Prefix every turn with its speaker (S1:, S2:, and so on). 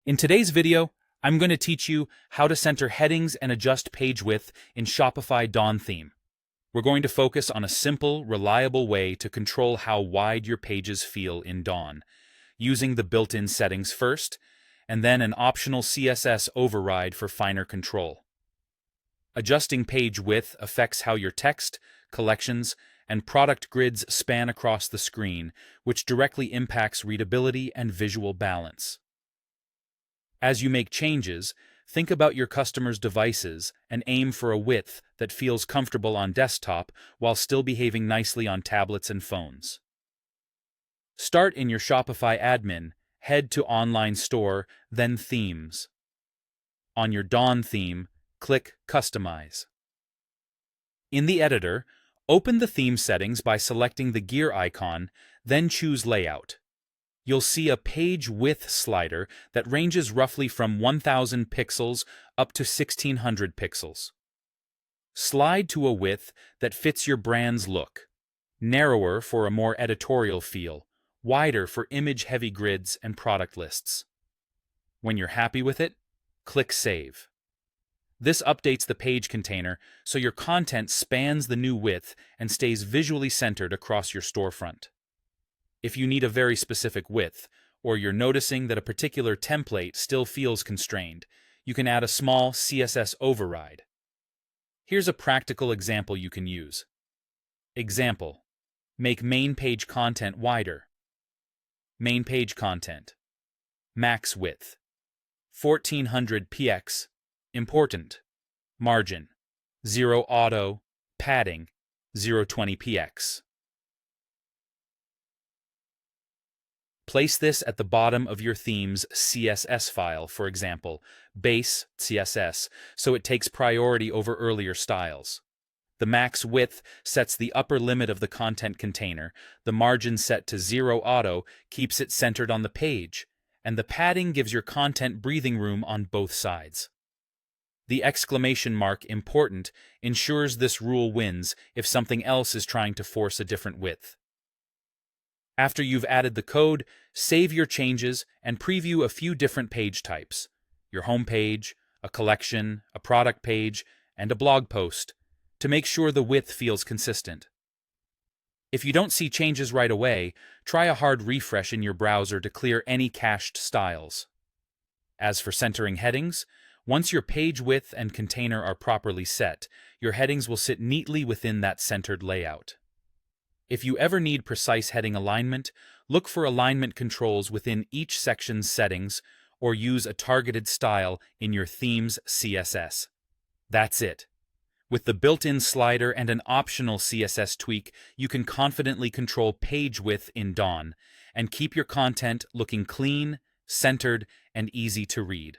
S1: In today's video, I'm going to teach you how to center headings and adjust page width in Shopify Dawn theme. We're going to focus on a simple, reliable way to control how wide your pages feel in Dawn, using the built-in settings first, and then an optional CSS override for finer control. Adjusting page width affects how your text, collections, and product grids span across the screen, which directly impacts readability and visual balance. As you make changes, think about your customers' devices and aim for a width that feels comfortable on desktop while still behaving nicely on tablets and phones. Start in your Shopify admin, head to Online Store, then Themes. On your Dawn theme, click Customize. In the editor, open the theme settings by selecting the gear icon, then choose Layout. You'll see a page width slider that ranges roughly from 1000 pixels up to 1600 pixels. Slide to a width that fits your brand's look, narrower for a more editorial feel, wider for image-heavy grids and product lists. When you're happy with it, click Save. This updates the page container so your content spans the new width and stays visually centered across your storefront. If you need a very specific width, or you're noticing that a particular template still feels constrained, you can add a small CSS override. Here's a practical example you can use. Example: make main page content wider. Main page content. Max width. 1400 px. Important. Margin. 0 auto. Padding. 020 px. Place this at the bottom of your theme's CSS file, for example, base CSS, so it takes priority over earlier styles. The max width sets the upper limit of the content container, the margin set to 0 auto keeps it centered on the page, and the padding gives your content breathing room on both sides. The exclamation mark important ensures this rule wins if something else is trying to force a different width. After you've added the code, save your changes and preview a few different page types: your home page, a collection, a product page, and a blog post, to make sure the width feels consistent. If you don't see changes right away, try a hard refresh in your browser to clear any cached styles. As for centering headings, once your page width and container are properly set, your headings will sit neatly within that centered layout. If you ever need precise heading alignment, look for alignment controls within each section's settings or use a targeted style in your theme's CSS. That's it. With the built-in slider and an optional CSS tweak, you can confidently control page width in Dawn and keep your content looking clean, centered, and easy to read.